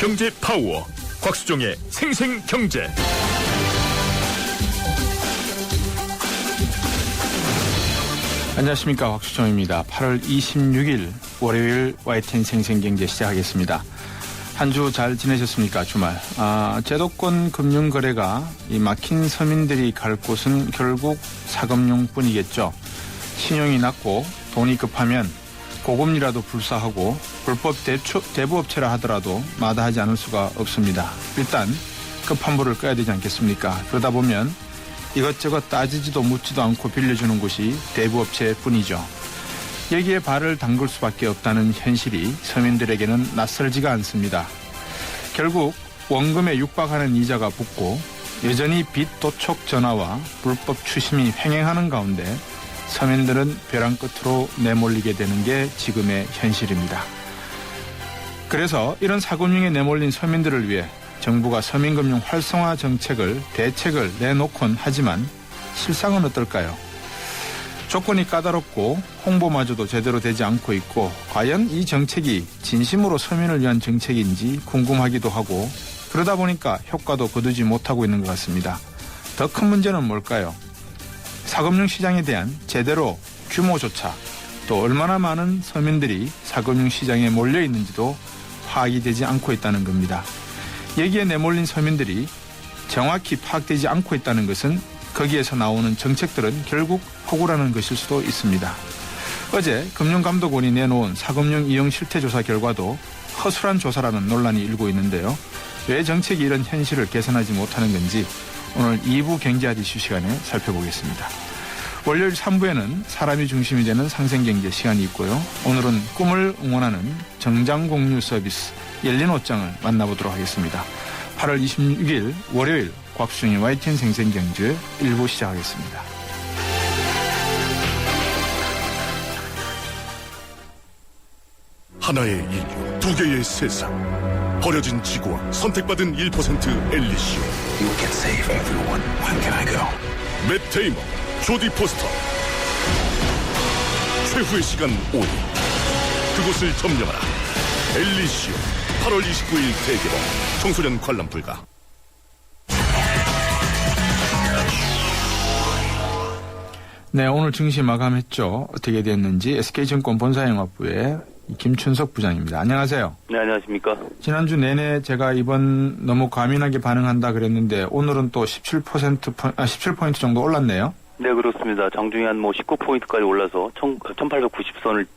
경제 파워 곽수종의 생생경제. 안녕하십니까, 곽수종입니다. 8월 26일 월요일 YTN 생생경제 시작하겠습니다. 한 주 잘 지내셨습니까? 주말. 제도권 금융거래가 이 막힌 서민들이 갈 곳은 결국 사금융뿐이겠죠. 신용이 낮고 돈이 급하면 고금리라도 불사하고 불법 대부업체라 하더라도 마다하지 않을 수가 없습니다. 일단 급한 불을 꺼야 되지 않겠습니까? 그러다 보면 이것저것 따지지도 묻지도 않고 빌려주는 곳이 대부업체일 뿐이죠. 여기에 발을 담글 수밖에 없다는 현실이 서민들에게는 낯설지가 않습니다. 결국 원금에 육박하는 이자가 붙고 여전히 빚 도촉 전화와 불법 추심이 횡행하는 가운데 서민들은 벼랑 끝으로 내몰리게 되는 게 지금의 현실입니다. 그래서 이런 사금융에 내몰린 서민들을 위해 정부가 서민금융 활성화 대책을 내놓곤 하지만 실상은 어떨까요? 조건이 까다롭고 홍보마저도 제대로 되지 않고 있고 과연 이 정책이 진심으로 서민을 위한 정책인지 궁금하기도 하고 그러다 보니까 효과도 거두지 못하고 있는 것 같습니다. 더 큰 문제는 뭘까요? 사금융 시장에 대한 제대로 규모조차 또 얼마나 많은 서민들이 사금융 시장에 몰려 있는지도 파악이 되지 않고 있다는 겁니다. 여기에 내몰린 서민들이 정확히 파악되지 않고 있다는 것은 거기에서 나오는 정책들은 결국 허구라는 것일 수도 있습니다. 어제 금융감독원이 내놓은 사금융 이용 실태조사 결과도 허술한 조사라는 논란이 일고 있는데요. 왜 정책이 이런 현실을 개선하지 못하는 건지 오늘 2부 경제아지 이슈 시간에 살펴보겠습니다. 월요일 3부에는 사람이 중심이 되는 상생경제 시간이 있고요. 오늘은 꿈을 응원하는 정장공유 서비스 열린 옷장을 만나보도록 하겠습니다. 8월 26일 월요일 곽수종의 YTN 생생경제 1부 시작하겠습니다. 하나의 인류, 두 개의 세상. 버려진 지구와 선택받은 1% 엘리시오. You can save everyone. Where can I go? 맷 데이먼, 조디 포스터. 최후의 시간 5일. 그곳을 점령하라. 엘리시오. 8월 29일 대개봉. 청소년 관람 불가. 네, 오늘 증시 마감했죠. 어떻게 됐는지 SK증권 본사영업부의 김춘석 부장입니다. 안녕하세요. 네, 안녕하십니까. 지난주 내내 제가 이번 너무 과민하게 반응한다 그랬는데 오늘은 또 17% 정도 올랐네요. 네, 그렇습니다. 장중에 한 19포인트까지 올라서 1890선을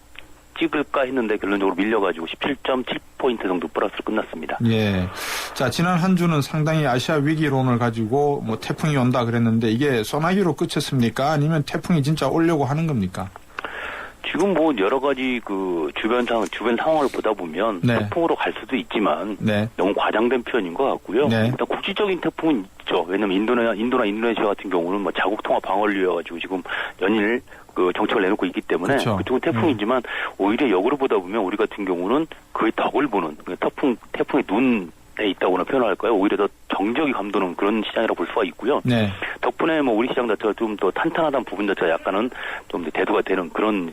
찍을까 했는데 결론적으로 밀려가지고 17.7포인트 정도 플러스로 끝났습니다. 예. 자, 지난 한 주는 상당히 아시아 위기론을 가지고 태풍이 온다 그랬는데 이게 소나기로 끝쳤습니까? 아니면 태풍이 진짜 오려고 하는 겁니까? 지금 여러 가지 주변 상황을 보다 보면 네. 태풍으로 갈 수도 있지만 네. 너무 과장된 표현인 것 같고요. 네. 일단 국지적인 태풍은 있죠. 왜냐면 인도나 인도네시아 같은 경우는 자국 통합 방어류여가지고 지금 연일 정책을 내놓고 있기 때문에 그렇죠. 그쪽은 태풍이지만 오히려 역으로 보다 보면 우리 같은 경우는 그의 덕을 보는 태풍의 눈에 있다고나 표현할까요? 오히려 더 정적이 감도는 그런 시장이라고 볼 수가 있고요. 네. 덕분에 우리 시장 자체가 좀 더 탄탄하다는 부분 자체가 약간은 좀 더 대두가 되는 그런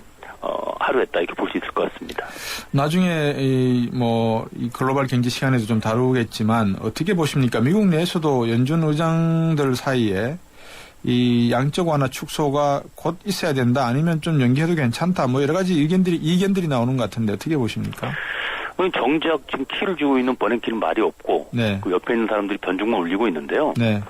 하루였다 이렇게 볼 수 있을 것 같습니다. 나중에 이 글로벌 경제 시간에도 좀 다루겠지만 어떻게 보십니까? 미국 내에서도 연준 의장들 사이에 이 양적 완화 축소가 곧 있어야 된다 아니면 좀 연기해도 괜찮다 여러 가지 이견들이 나오는 것 같은데 어떻게 보십니까? 정작 지금 키를 쥐고 있는 버냉키는 말이 없고 네. 그 옆에 있는 사람들이 변죽만 올리고 있는데요. 네.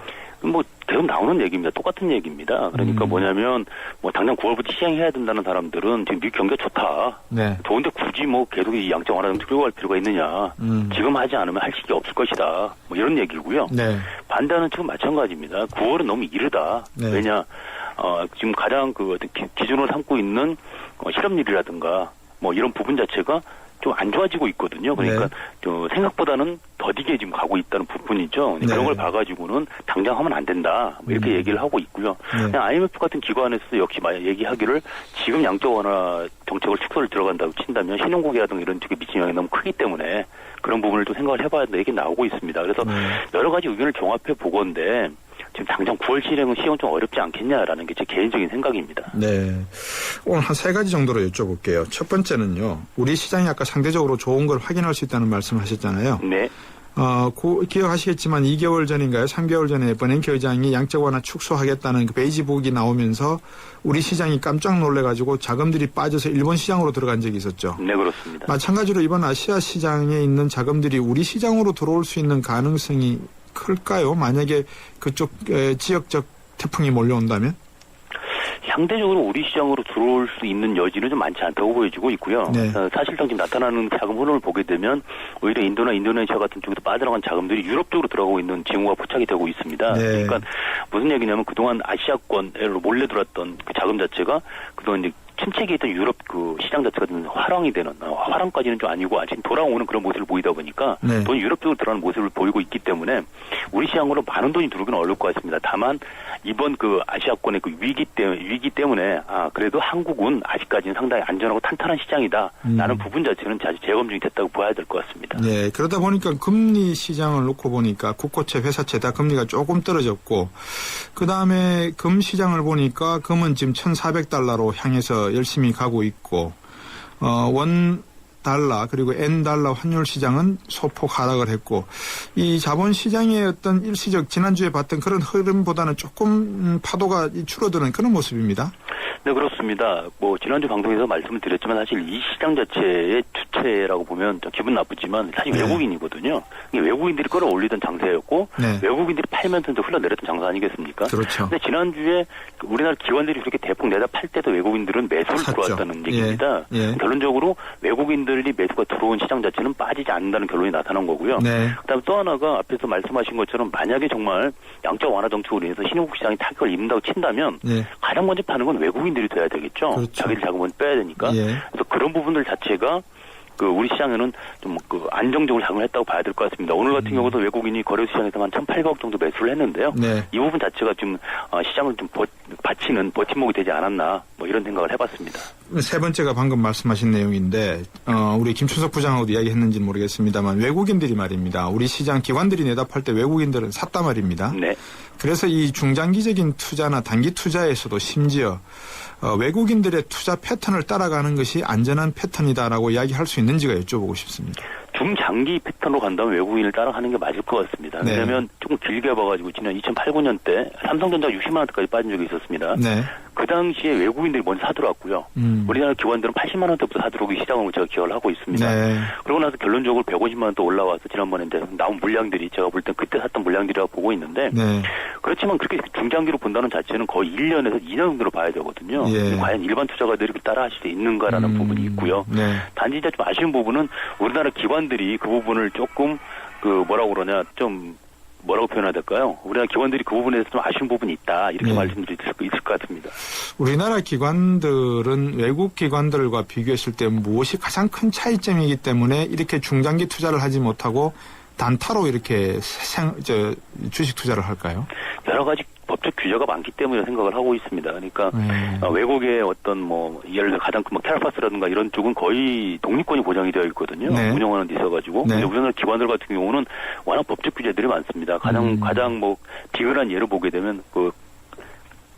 계속 나오는 얘기입니다. 똑같은 얘기입니다. 그러니까 뭐냐면 당장 9월부터 시행해야 된다는 사람들은 지금 미국 경기가 좋다. 네. 좋은데 굳이 계속 이 양적 완화 정책 끌고 갈 필요가 있느냐. 지금 하지 않으면 할 시기 없을 것이다. 이런 얘기고요. 네. 반대는 지금 마찬가지입니다. 9월은 너무 이르다. 네. 왜냐 지금 가장 기준으로 삼고 있는 실업률이라든가 이런 부분 자체가 좀 안 좋아지고 있거든요. 그러니까 네. 생각보다는 더디게 지금 가고 있다는 부분이죠. 네. 그런 걸 봐가지고는 당장 하면 안 된다. 이렇게 얘기를 하고 있고요. 네. 그냥 IMF 같은 기관에서도 역시 얘기하기를 지금 양적 완화 정책을 축소를 들어간다고 친다면 신흥국이라든가 이런 쪽에 미친 영향이 너무 크기 때문에 그런 부분을 또 생각을 해봐야 된다. 이게 나오고 있습니다. 그래서 여러 가지 의견을 종합해 보건데 지금 당장 9월 시행은 좀 어렵지 않겠냐라는 게 제 개인적인 생각입니다. 네. 오늘 한 3가지 정도로 여쭤볼게요. 첫 번째는요. 우리 시장이 아까 상대적으로 좋은 걸 확인할 수 있다는 말씀을 하셨잖아요. 네. 기억하시겠지만 2개월 전인가요? 3개월 전에 버냉키 의장이 양적 완화 축소하겠다는 그 베이지북이 나오면서 우리 시장이 깜짝 놀래가지고 자금들이 빠져서 일본 시장으로 들어간 적이 있었죠. 네, 그렇습니다. 마찬가지로 이번 아시아 시장에 있는 자금들이 우리 시장으로 들어올 수 있는 가능성이 클까요? 만약에 그쪽 지역적 태풍이 몰려온다면? 상대적으로 우리 시장으로 들어올 수 있는 여지는 좀 많지 않다고 보여지고 있고요. 네. 사실상 지금 나타나는 자금 흐름을 보게 되면 오히려 인도나 인도네시아 같은 쪽에서 빠져나간 자금들이 유럽 쪽으로 들어가고 있는 징후가 포착이 되고 있습니다. 네. 그러니까 무슨 얘기냐면 그동안 아시아권으로 몰래 들어왔던 그 자금 자체가 그동안 이제 침체기에 있던 유럽 그 시장 자체가 좀 화랑이 되는, 화랑까지는 좀 아니고 아직 돌아오는 그런 모습을 보이다 보니까 네. 돈 유럽 쪽으로 들어가는 모습을 보이고 있기 때문에 우리 시장으로 많은 돈이 들어오기는 어려울 것 같습니다. 다만 이번 그 아시아권의 그 위기 때문에 그래도 한국은 아직까지는 상당히 안전하고 탄탄한 시장이다라는 부분 자체는 아직 재검증이 됐다고 봐야 될 것 같습니다. 네, 그러다 보니까 금리 시장을 놓고 보니까 국고채, 회사채 다 금리가 조금 떨어졌고 그 다음에 금 시장을 보니까 금은 지금 1,400달러로 향해서 열심히 가고 있고 원 달러 그리고 엔 달러 환율 시장은 소폭 하락을 했고 이 자본 시장의 어떤 일시적 지난주에 봤던 그런 흐름보다는 조금 파도가 줄어드는 그런 모습입니다. 네, 그렇습니다. 뭐 지난주 방송에서 말씀을 드렸지만 사실 이 시장 자체의 주체라고 보면 좀 기분 나쁘지만 사실 네. 외국인이거든요. 이게 외국인들이 끌어올리던 장세였고 네. 외국인들이 팔면서 이제 흘러내렸던 장사 아니겠습니까? 그렇죠. 근데 지난주에 우리나라 기관들이 그렇게 대폭 내다 팔 때도 외국인들은 매수를 샀죠. 들어왔다는 얘기입니다. 예. 결론적으로 외국인들이 매수가 들어온 시장 자체는 빠지지 않는다는 결론이 나타난 거고요. 네. 그다음에 또 하나가 앞에서 말씀하신 것처럼 만약에 정말 양적 완화 정책으로 인해서 신흥국 시장이 타격을 입는다고 친다면 네. 가장 먼저 파는 건 외국인들이 돼야 되겠죠. 그렇죠. 자기들 자금은 빼야 되니까. 예. 그래서 그런 부분들 자체가 그 우리 시장에는 좀 그 안정적으로 작용을 했다고 봐야 될 것 같습니다. 오늘 같은 경우도 외국인이 거래 시장에서 한 1,800억 정도 매수를 했는데요. 네. 이 부분 자체가 좀 시장을 좀 받치는 버팀목이 되지 않았나 뭐 이런 생각을 해봤습니다. 세 번째가 방금 말씀하신 내용인데 우리 김춘석 부장하고도 이야기했는지는 모르겠습니다만 외국인들이 말입니다. 우리 시장 기관들이 내다 팔 때 외국인들은 샀단 말입니다. 네. 그래서 이 중장기적인 투자나 단기 투자에서도 심지어 외국인들의 투자 패턴을 따라가는 것이 안전한 패턴이다라고 이야기할 수 있는지가 여쭤보고 싶습니다. 중장기 패턴으로 간다면 외국인을 따라가는 게 맞을 것 같습니다. 네. 왜냐하면 조금 길게 봐가지고 지난 2008, 9년 때 삼성전자가 60만 원대까지 빠진 적이 있었습니다. 네. 그 당시에 외국인들이 먼저 사들어왔고요. 우리나라 기관들은 80만 원대부터 사들어오기 시작한 걸 제가 기억을 하고 있습니다. 네. 그러고 나서 결론적으로 150만 원 또 올라와서 지난번에 이제 나온 물량들이 제가 볼 땐 그때 샀던 물량들이라고 보고 있는데 네. 그렇지만 그렇게 중장기로 본다는 자체는 거의 1년에서 2년 정도로 봐야 되거든요. 예. 과연 일반 투자가들이 따라 할 수 있는가라는 부분이 있고요. 네. 단지 이제 좀 아쉬운 부분은 우리나라 기관들이 그 부분을 조금 그 뭐라고 그러냐 좀 뭐라고 표현해야 될까요? 우리나라 기관들이 그 부분에서 좀 아쉬운 부분이 있다 이렇게 네. 말씀드릴 수 있을 것 같습니다. 우리나라 기관들은 외국 기관들과 비교했을 때 무엇이 가장 큰 차이점이기 때문에 이렇게 중장기 투자를 하지 못하고 단타로 이렇게 주식 투자를 할까요? 여러 가지 법적 규제가 많기 때문에 생각을 하고 있습니다. 그러니까 외국의 어떤 뭐 예를 들어 가장 큰 테라파스라든가 이런 쪽은 거의 독립권이 보장이 되어 있거든요. 네. 운영하는 데 있어가지고. 네. 근데 우리나라 기관들 같은 경우는 워낙 법적 규제들이 많습니다. 가장 뭐 비근한 예를 보게 되면 그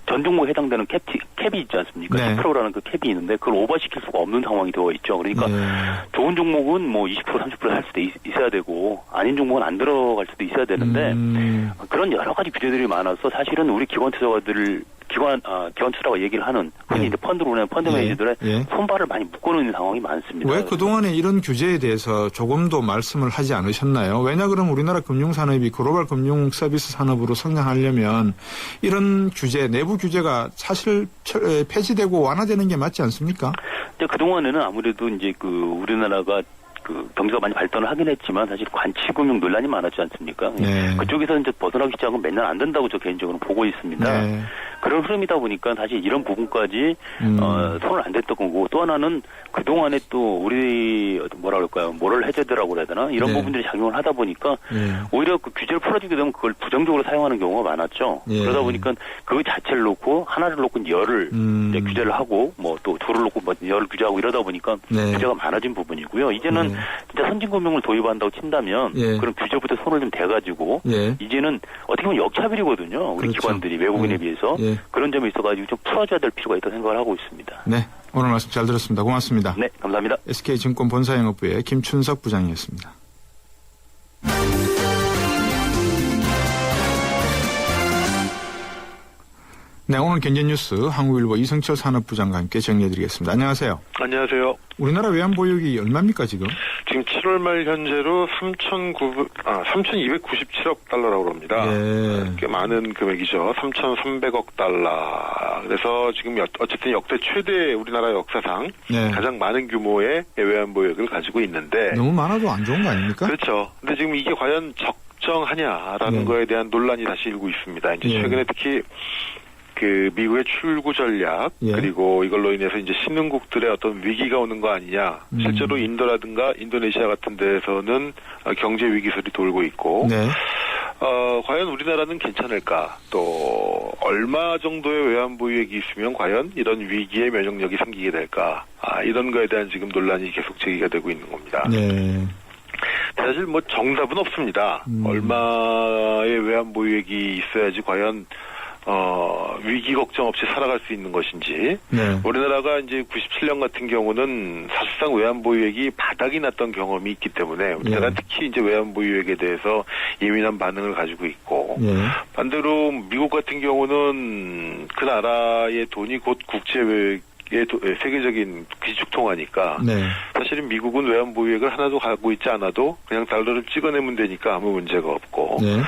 전 종목에 해당되는 캡이 있지 않습니까? 네. 10%라는 그 캡이 있는데 그걸 오버시킬 수가 없는 상황이 되어 있죠. 그러니까 좋은 종목은 뭐 20% 30% 할 수도 있어야 되고 아닌 종목은 안 들어갈 수도 있어야 되는데 그런 여러 가지 규제들이 많아서 사실은 우리 기관 투자가들을 기관 투자가 얘기를 하는 흔히 이제 펀드로 오는 펀드 매니저들의 손발을 많이 묶어놓는 상황이 많습니다. 왜 그동안에 이런 규제에 대해서 조금도 말씀을 하지 않으셨나요? 왜냐 그러면 우리나라 금융산업이 글로벌 금융 서비스 산업으로 성장하려면 이런 규제, 내부 규제가 사실 폐지되고 완화되는 게 맞지 않습니까? 근데 그동안에는 아무래도 이제 그 우리나라가 그 경제가 많이 발전을 하긴 했지만 사실 관치금융 논란이 많았지 않습니까? 네. 그쪽에서 이제 벗어나기 시작은 몇 년 안 된다고 저 개인적으로 보고 있습니다. 네. 그런 흐름이다 보니까 사실 이런 부분까지 손을 안 댔던 거고 또 하나는 그동안에 또 우리 뭐라 그럴까요? 모럴 해제드라고 그래야 되나? 이런 네. 부분들이 작용을 하다 보니까 오히려 그 규제를 풀어주게 되면 그걸 부정적으로 사용하는 경우가 많았죠. 그러다 보니까 그 자체를 놓고 하나를 놓고 열을 이제 규제를 하고 뭐 또 둘을 놓고 뭐 열을 규제하고 이러다 보니까 규제가 많아진 부분이고요. 이제는 진짜 선진금융을 도입한다고 친다면 그런 규제부터 손을 좀 대가지고 이제는 어떻게 보면 역차별이거든요. 우리 그렇죠. 기관들이 외국인에 비해서 그런 점이 있어가지고 좀 풀어줘야 될 필요가 있다고 생각을 하고 있습니다. 네, 오늘 말씀 잘 들었습니다. 고맙습니다. 네, 감사합니다. SK증권 본사영업부의 김춘석 부장이었습니다. 네, 오늘 경제뉴스 한국일보 이성철 산업부장과 함께 정리해드리겠습니다. 안녕하세요. 안녕하세요. 우리나라 외환보유액이 얼마입니까 지금? 지금 7월 말 현재로 3,297억 달러라고 합니다. 예. 꽤 많은 금액이죠. 3,300억 달러. 그래서 지금 어쨌든 역대 최대 우리나라 역사상 네. 가장 많은 규모의 외환보유액을 가지고 있는데 너무 많아도 안 좋은 거 아닙니까? 그렇죠. 근데 지금 이게 과연 적정하냐라는 네. 거에 대한 논란이 다시 일고 있습니다. 이제 예. 최근에 특히 그 미국의 출구 전략 예. 그리고 이걸로 인해서 이제 신흥국들의 어떤 위기가 오는 거 아니냐. 실제로 인도라든가 인도네시아 같은 데에서는 경제 위기 소리 돌고 있고 네. 과연 우리나라는 괜찮을까? 또 얼마 정도의 외환보유액이 있으면 과연 이런 위기에 면역력이 생기게 될까? 이런 거에 대한 지금 논란이 계속 제기가 되고 있는 겁니다. 네. 사실 뭐 정답은 없습니다. 얼마의 외환보유액이 있어야지 과연 위기 걱정 없이 살아갈 수 있는 것인지. 네. 우리나라가 이제 97년 같은 경우는 사실상 외환보유액이 바닥이 났던 경험이 있기 때문에 우리나라 예. 특히 이제 외환보유액에 대해서 예민한 반응을 가지고 있고 예. 반대로 미국 같은 경우는 그 나라의 돈이 곧 국제의 세계적인 기축통화니까 네. 사실은 미국은 외환보유액을 하나도 갖고 있지 않아도 그냥 달러를 찍어내면 되니까 아무 문제가 없고 네.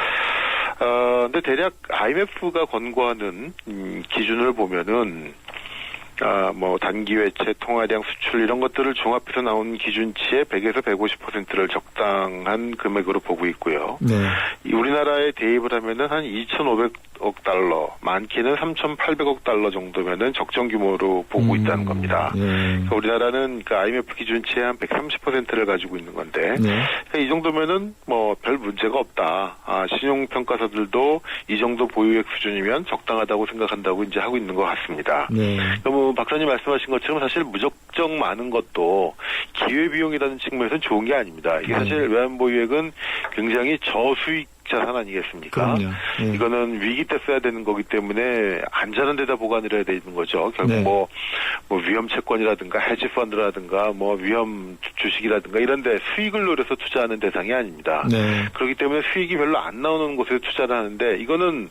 근데 대략 IMF가 권고하는 기준을 보면은 뭐 단기 외채, 통화량, 수출 이런 것들을 종합해서 나온 기준치의 100에서 150%를 적당한 금액으로 보고 있고요. 네. 우리나라에 대입을 하면은 한 2,500억 달러, 많게는 3,800억 달러 정도면은 적정 규모로 보고 있다는 겁니다. 예. 그러니까 우리나라는 그 IMF 기준치의 한 130%를 가지고 있는 건데 네. 그러니까 이 정도면은 뭐 별 문제가 없다. 신용평가사들도 이 정도 보유액 수준이면 적당하다고 생각한다고 이제 하고 있는 것 같습니다. 네. 너무 박사님 말씀하신 것처럼 사실 무적정 많은 것도 기회비용이라는 측면에서는 좋은 게 아닙니다. 이게 사실 외환보유액은 굉장히 저수익 자산 아니겠습니까? 그럼요. 예. 이거는 위기 때 써야 되는 거기 때문에 안전한 데다 보관을 해야 되는 거죠. 결국 네. 뭐 위험 채권이라든가 헤지 펀드라든가 뭐 위험 주식이라든가 이런 데 수익을 노려서 투자하는 대상이 아닙니다. 네. 그렇기 때문에 수익이 별로 안 나오는 곳에 투자를 하는데 이거는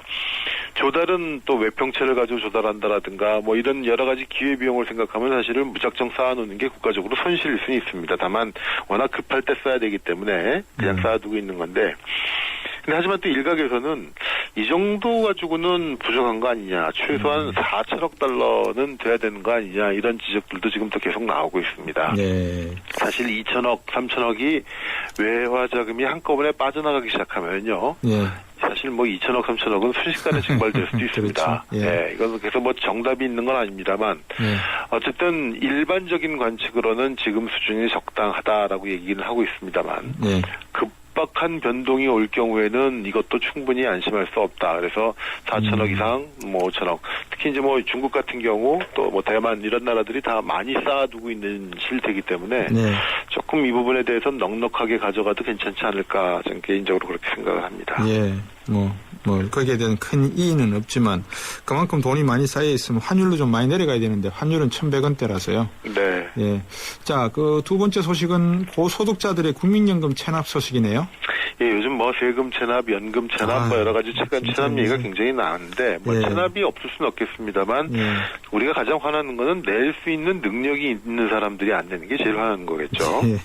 조달은 또 외평채를 가지고 조달한다라든가 뭐 이런 여러 가지 기회비용을 생각하면 사실은 무작정 쌓아놓는 게 국가적으로 손실일 수는 있습니다. 다만 워낙 급할 때 써야 되기 때문에 그냥 쌓아두고 있는 건데 근데 하지만 또 일각에서는 이 정도 가지고는 부족한 거 아니냐. 최소한 4천억 달러는 돼야 되는 거 아니냐. 이런 지적들도 지금 또 계속 나오고 있습니다. 네. 사실 2천억, 3천억이 외화 자금이 한꺼번에 빠져나가기 시작하면요. 예. 사실 뭐 2천억, 3천억은 순식간에 증발될 수도 있습니다. 그렇죠. 예. 네, 이건 그래서 뭐 정답이 있는 건 아닙니다만 예. 어쨌든 일반적인 관측으로는 지금 수준이 적당하다라고 얘기는 하고 있습니다만 예. 급박한 변동이 올 경우에는 이것도 충분히 안심할 수 없다. 그래서 4천억 이상, 뭐 5천억. 특히 이제 뭐 중국 같은 경우 또 뭐 대만 이런 나라들이 다 많이 쌓아두고 있는 실태이기 때문에 네. 조금 이 부분에 대해서는 넉넉하게 가져가도 괜찮지 않을까 저는 개인적으로 그렇게 생각을 합니다. 예. 거기에 대한 큰 이의는 없지만 그만큼 돈이 많이 쌓여 있으면 환율도 좀 많이 내려가야 되는데 환율은 1,100원대라서요. 네. 예. 자, 그 두 번째 소식은 고소득자들의 국민연금 체납 소식이네요. 예, 요즘 뭐 세금 체납, 연금 체납, 뭐 여러 가지 체납 얘기가 굉장히 많은데 뭐 예. 체납이 없을 수는 없겠습니다만 예. 우리가 가장 화나는 거는 낼 수 있는 능력이 있는 사람들이 안 내는 게 제일 화나는 거겠죠. 예.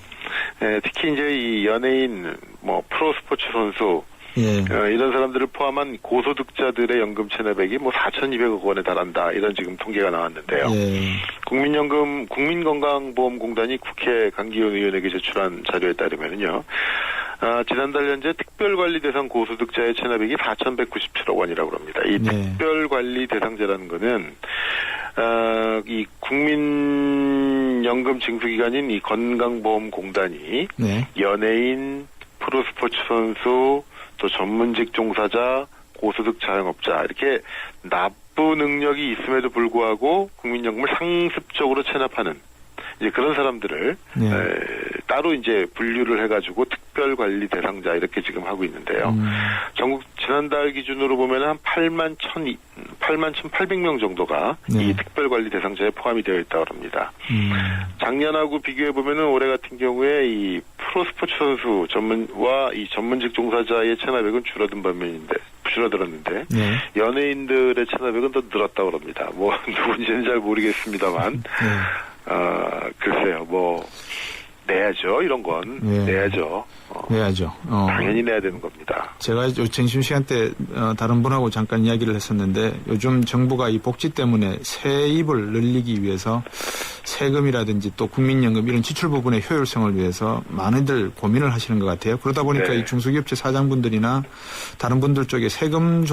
예, 특히 이제 이 연예인, 뭐 프로 스포츠 선수 예. 이런 사람들을 포함한 고소득자들의 연금 체납액이 뭐 4,200억 원에 달한다. 이런 지금 통계가 나왔는데요. 예. 국민건강보험공단이 국회 강기훈 의원에게 제출한 자료에 따르면요. 지난달 현재 특별관리 대상 고소득자의 체납액이 4,197억 원이라고 합니다. 이 네. 특별관리 대상자라는 거는 이 국민연금 징수기관인 이 건강보험공단이 네. 연예인, 프로스포츠 선수, 또 전문직 종사자, 고소득 자영업자 이렇게 납부 능력이 있음에도 불구하고 국민연금을 상습적으로 체납하는 이제 그런 사람들을 네. 따로 이제 분류를 해가지고 특별관리 대상자 이렇게 지금 하고 있는데요. 전국 지난달 기준으로 보면 한 81,800명 정도가 네. 이 특별관리 대상자에 포함이 되어 있다고 합니다. 작년하고 비교해 보면은 올해 같은 경우에 이 프로스포츠 선수 전문직 종사자의 체납액은 줄어든 줄어들었는데 네. 연예인들의 차납액은 더 늘었다고 그럽니다. 뭐 누군지는 잘 모르겠습니다만 글쎄요. 뭐 내야죠. 이런 건 네. 내야죠. 내야죠. 당연히 내야 되는 겁니다. 제가 점심시간 때 다른 분하고 잠깐 이야기를 했었는데 요즘 정부가 이 복지 때문에 세입을 늘리기 위해서 세금이라든지 또 국민연금 이런 지출 부분의 효율성을 위해서 많이들 고민을 하시는 것 같아요. 그러다 보니까 네. 이 중소기업체 사장분들이나 다른 분들 쪽에 세금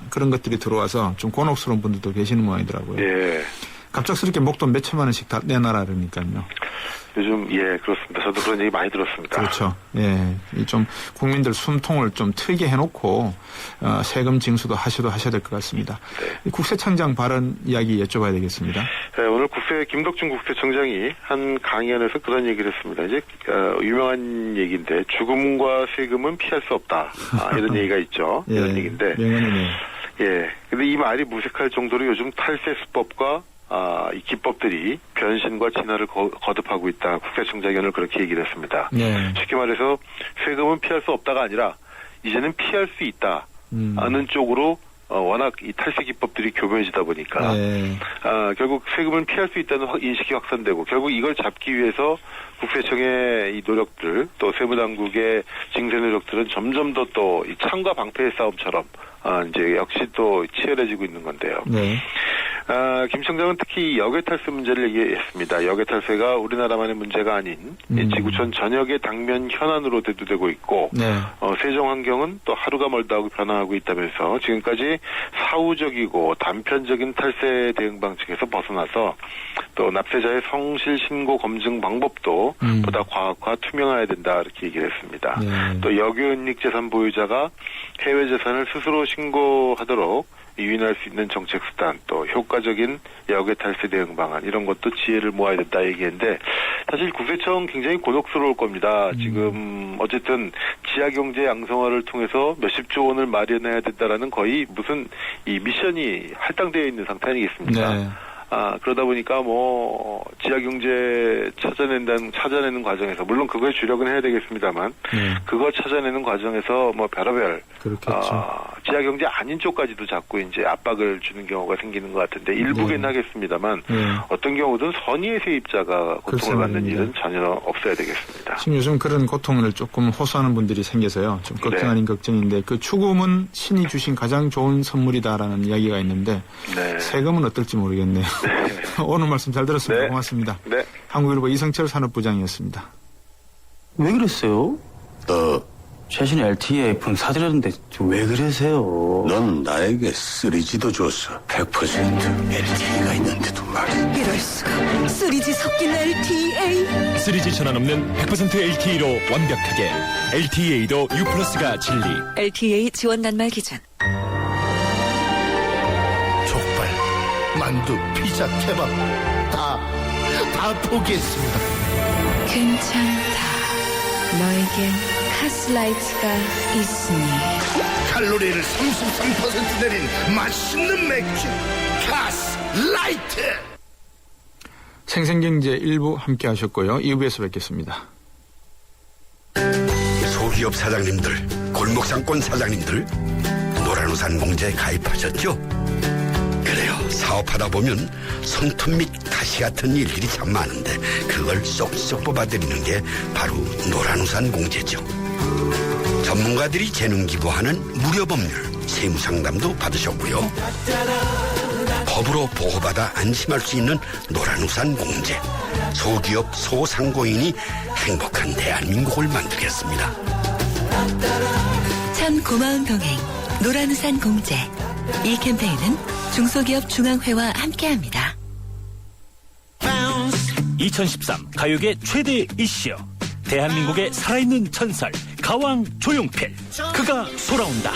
그런 것들이 들어와서 좀 곤혹스러운 분들도 계시는 모양이더라고요. 예. 갑작스럽게 목돈 몇 천만 원씩 다 내놔라 그러니까요. 요즘 그렇습니다. 저도 그런 얘기 많이 들었습니다. 그렇죠. 예, 좀 국민들 숨통을 좀 트이게 해놓고 세금 징수도 하셔야 될 것 같습니다. 네. 국세청장 발언 이야기 여쭤봐야 되겠습니다. 네, 오늘 김덕준 국세청장이 한 강연에서 그런 얘기를 했습니다. 이제 유명한 얘기인데 죽음과 세금은 피할 수 없다. 이런 얘기가 있죠. 예, 이런 얘기인데. 명언이네요. 예. 근데 이 말이 무색할 정도로 요즘 탈세 수법과 이 기법들이 변신과 진화를 거듭하고 있다. 국세청장이 오늘 그렇게 얘기를 했습니다. 네. 쉽게 말해서 세금은 피할 수 없다가 아니라 이제는 피할 수 있다. 하는 쪽으로 워낙 이 탈세 기법들이 교묘해지다 보니까 네. 결국 세금을 피할 수 있다는 인식이 확산되고 결국 이걸 잡기 위해서 국세청의 이 노력들 또 세무당국의 징세 노력들은 점점 더 또 이 창과 방패의 싸움처럼 이제 역시 또 치열해지고 있는 건데요. 네. 김 청장은 특히 역외탈세 문제를 얘기했습니다. 역외탈세가 우리나라만의 문제가 아닌 지구촌 전역의 당면 현안으로 대두되고 있고 네. 세정 환경은 또 하루가 멀다 하고 변화하고 있다면서 지금까지 사후적이고 단편적인 탈세 대응 방식에서 벗어나서 또 납세자의 성실 신고 검증 방법도 보다 과학화 투명해야 된다 이렇게 얘기를 했습니다. 네. 또 역유은닉 재산 보유자가 해외 재산을 스스로 신고하도록 유인할 수 있는 정책 수단 또 효과적인 역외탈세 대응 방안 이런 것도 지혜를 모아야 된다 얘기했는데 사실 국세청 굉장히 곤혹스러울 겁니다. 지금 어쨌든 지하경제 양성화를 통해서 몇십조 원을 마련해야 된다라는 거의 무슨 이 미션이 할당되어 있는 상태 아니겠습니까? 네. 그러다 보니까 지하경제 찾아내는 과정에서, 물론 그거에 주력은 해야 되겠습니다만, 그거 찾아내는 과정에서 별의별, 지하경제 아닌 쪽까지도 자꾸 이제 압박을 주는 경우가 생기는 것 같은데, 일부긴 하겠습니다만, 어떤 경우든 선의의 세입자가 고통을 받는 일은 전혀 없어야 되겠습니다. 지금 요즘 그런 고통을 조금 호소하는 분들이 생겨서요. 좀 걱정 아닌 걱정인데, 그 추금은 신이 주신 가장 좋은 선물이다라는 이야기가 있는데, 세금은 어떨지 모르겠네요. 오늘 말씀 잘 들었습니다. 네. 고맙습니다. 네. 한국일보 이성철 산업부장이었습니다. 왜 그랬어요? 최신 LTE-F는 사드렸는데 왜 그러세요? 넌 나에게 3G도 줬어. 100% LTE가 있는데도 말이야. 이럴 수가. 3G 섞인 LTE. 3G 전환 없는 100% LTE로 완벽하게 LTE도 U+가 진리. LTE 지원 단말 기준. 족발, 만두, 피자, 케밥 다 포기했습니다. 괜찮다. 너에겐 카스라이트가 있으니. 칼로리를 33% 내린 맛있는 맥주 카스라이트. 생생경제 1부 함께 하셨고요. 2부에서 뵙겠습니다. 소기업 사장님들, 골목상권 사장님들, 노란우산 공제에 가입하셨죠? 그래요. 사업하다 보면 손톱 및 가시 같은 일들이 참 많은데 그걸 쏙쏙 뽑아드리는 게 바로 노란우산 공제죠. 전문가들이 재능 기부하는 무료 법률, 세무상담도 받으셨고요. 법으로 보호받아 안심할 수 있는 노란우산 공제. 소기업 소상공인이 행복한 대한민국을 만들겠습니다. 참 고마운 동행 노란우산 공제. 이 캠페인은 중소기업 중앙회와 함께합니다. 2013 가요계 최대 이슈, 대한민국의 살아있는 전설 가왕 조용필. 그가 돌아온다.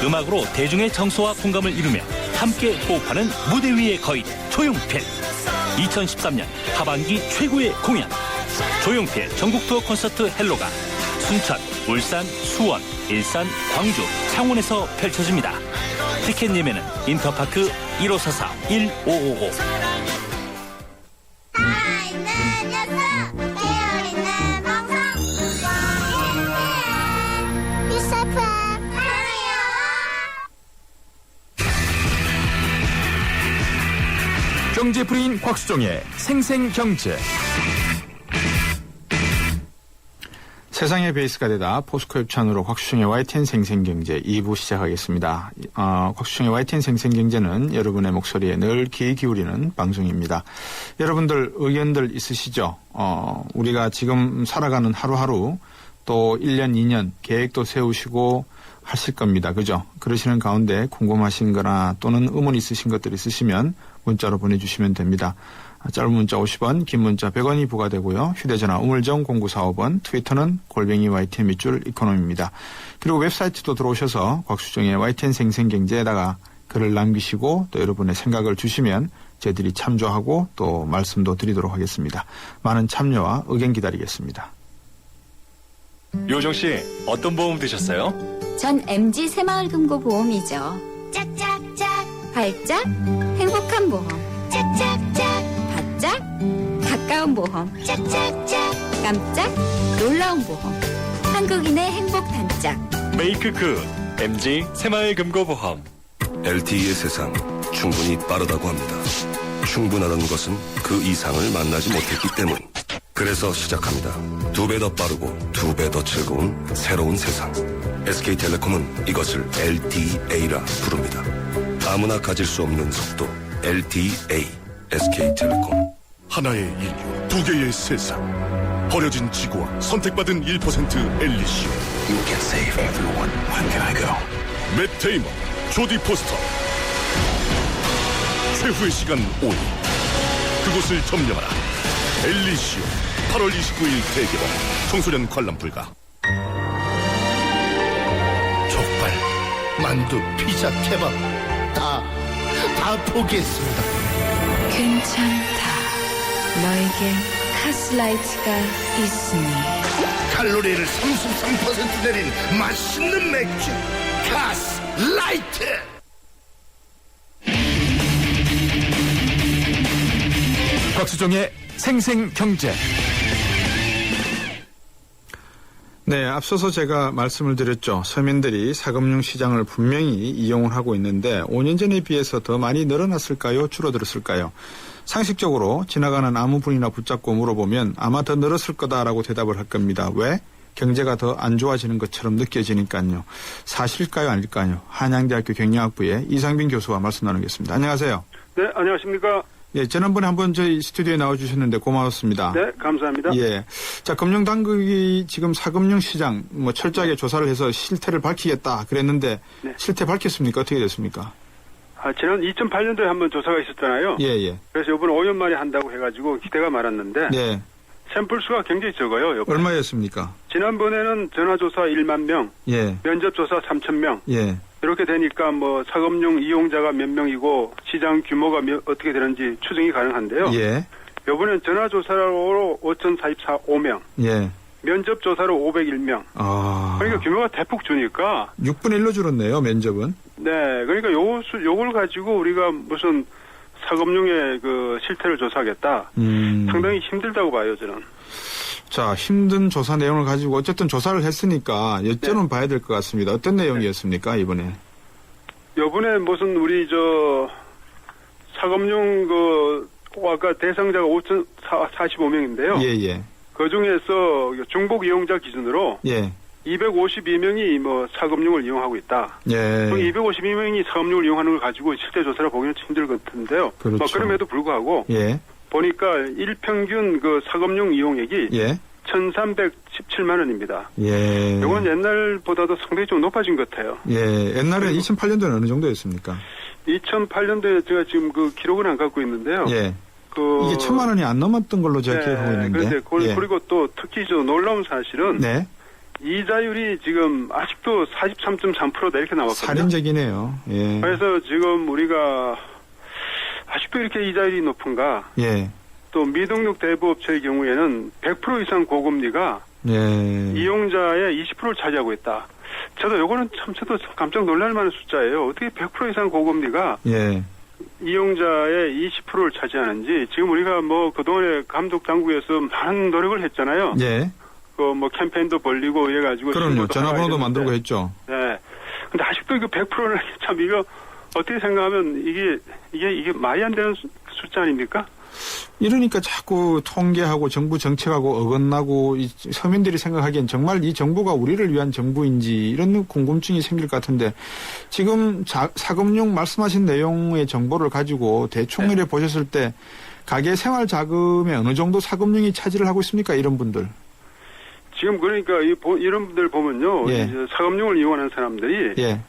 음악으로 대중의 정서와 공감을 이루며 함께 호흡하는 무대 위의 거인 조용필. 2013년 하반기 최고의 공연, 조용필 전국 투어 콘서트 헬로가 순천, 울산, 수원, 일산, 광주, 창원에서 펼쳐집니다. 티켓 예매는 인터파크 1544-1555. 경제프리인 곽수종의 생생경제. 세상의 베이스가 되다 포스코 협찬으로 곽수종의 YTN 생생경제 2부 시작하겠습니다. 곽수종의 YTN 생생경제는 여러분의 목소리에 늘 귀 기울이는 방송입니다. 여러분들 의견들 있으시죠? 우리가 지금 살아가는 하루하루 또 1년, 2년 계획도 세우시고 하실 겁니다. 그죠? 그러시는 가운데 궁금하신 거나 또는 의문 있으신 것들 있으시면 문자로 보내주시면 됩니다. 짧은 문자 50원, 긴 문자 100원이 부과되고요. 휴대전화 우물정 0945번, 트위터는 @ YTN 밑줄 이코노미입니다. 그리고 웹사이트도 들어오셔서 곽수종의 YTN 생생경제에다가 글을 남기시고 또 여러분의 생각을 주시면 저희들이 참조하고 또 말씀도 드리도록 하겠습니다. 많은 참여와 의견 기다리겠습니다. 요정 씨, 어떤 보험 드셨어요? 전 MG 새마을금고보험이죠. 짝짝짝 발짝 행복한 보험. 짝짝짝 바짝 가까운 보험. 짝짝짝 깜짝 놀라운 보험. 한국인의 행복 단짝. 메이크 굿 MG 새마을금고보험. LTE의 세상 충분히 빠르다고 합니다. 충분하다는 것은 그 이상을 만나지 못했기 때문. 그래서 시작합니다. 2배 더 빠르고 2배 더 즐거운 새로운 세상. SK텔레콤은 이것을 LTA라 부릅니다. 아무나 가질 수 없는 속도 LTA. SK텔레콤. 하나의 인류, 두 개의 세상. 버려진 지구와 선택받은 1% 엘리시오. You can save everyone. When can I go? 맷 데이먼, 조디 포스터. 최후의 시간 5일. 그곳을 점령하라. 엘리시오. 8월 29일 대개봉. 청소년 관람 불가. 족발, 만두, 피자, 케밥 다 포기했습니다. 괜찮다. 너에겐 카스라이트가 있으니. 칼로리를 33% 내린 맛있는 맥주 카스라이트. 곽수종의 생생경제. 네, 앞서서 제가 말씀을 드렸죠. 서민들이 사금융 시장을 분명히 이용을 하고 있는데 5년 전에 비해서 더 많이 늘어났을까요? 줄어들었을까요? 상식적으로 지나가는 아무 분이나 붙잡고 물어보면 아마 더 늘었을 거다라고 대답을 할 겁니다. 왜? 경제가 더 안 좋아지는 것처럼 느껴지니까요. 사실일까요? 아닐까요? 한양대학교 경영학부의 이상빈 교수와 말씀 나누겠습니다. 안녕하세요. 네, 안녕하십니까? 예, 지난번에 한번 저희 스튜디오에 나와주셨는데 고마웠습니다. 네, 감사합니다. 예. 자, 금융당국이 지금 사금융 시장 철저하게 조사를 해서 실태를 밝히겠다 그랬는데 네. 실태 밝혔습니까? 어떻게 됐습니까? 지난 2008년도에 한번 조사가 있었잖아요. 예, 예. 그래서 이번 5년 만에 한다고 해가지고 기대가 많았는데. 네. 샘플 수가 굉장히 적어요. 이번에. 얼마였습니까? 지난번에는 전화조사 1만 명. 예. 면접조사 3,000명. 예. 이렇게 되니까 사금융 이용자가 몇 명이고 시장 규모가 어떻게 되는지 추정이 가능한데요. 예. 이번엔 전화조사로 5,445명. 예. 면접조사로 501명. 그러니까 규모가 대폭 주니까. 6분의 1로 줄었네요, 면접은. 네. 그러니까 요걸 가지고 우리가 무슨 사금융의 그 실태를 조사하겠다. 상당히 힘들다고 봐요, 저는. 자, 힘든 조사 내용을 가지고 어쨌든 조사를 했으니까 여쭤는 봐야 될 것 같습니다. 어떤 내용이었습니까, 이번에? 이번에 무슨 우리 사금융 아까 대상자가 5,045명인데요. 예, 예. 그 중에서 중복 이용자 기준으로 예. 252명이 사금융을 이용하고 있다. 예. 252명이 사금융을 이용하는 걸 가지고 실제 조사를 보기는 힘들 것 같은데요. 그렇죠. 그럼에도 불구하고 예. 보니까 일평균 사금융 이용액이 예. 1,317만 원입니다. 예. 이건 옛날보다도 상당히 좀 높아진 것 같아요. 예. 옛날에 2008년도는 어느 정도였습니까? 2008년도에 제가 지금 기록은 안 갖고 있는데요. 예. 이게 1,000만 원이 안 넘었던 걸로 제가 네, 기억하고 있는데. 그런데 그리고 또 특히 놀라운 사실은 네. 이자율이 지금 아직도 43.3%다 이렇게 나왔거든요. 살인적이네요. 예. 그래서 지금 우리가 아직도 이렇게 이자율이 높은가? 예. 또 미등록 대부업체의 경우에는 100% 이상 고금리가 예. 이용자의 20%를 차지하고 있다. 저도 깜짝 놀랄 만한 숫자예요. 어떻게 100% 이상 고금리가 예. 이용자의 20%를 차지하는지 지금 우리가 그동안에 감독 당국에서 많은 노력을 했잖아요. 예. 캠페인도 벌리고 이래가지고. 그럼요. 전화번호도 만들고 했죠. 네. 근데 아직도 이거 100%는 참 이거 어떻게 생각하면 이게 말이 안 되는 숫자 아닙니까? 이러니까 자꾸 통계하고 정부 정책하고 어긋나고 이 서민들이 생각하기엔 정말 이 정부가 우리를 위한 정부인지 이런 궁금증이 생길 것 같은데 지금 사금융 말씀하신 내용의 정보를 가지고 대충 이래 보셨을 때 가계 생활 자금에 어느 정도 사금융이 차지를 하고 있습니까? 이런 분들. 지금 그러니까 이런 분들 보면요. 예. 이제 사금융을 이용하는 사람들이 예.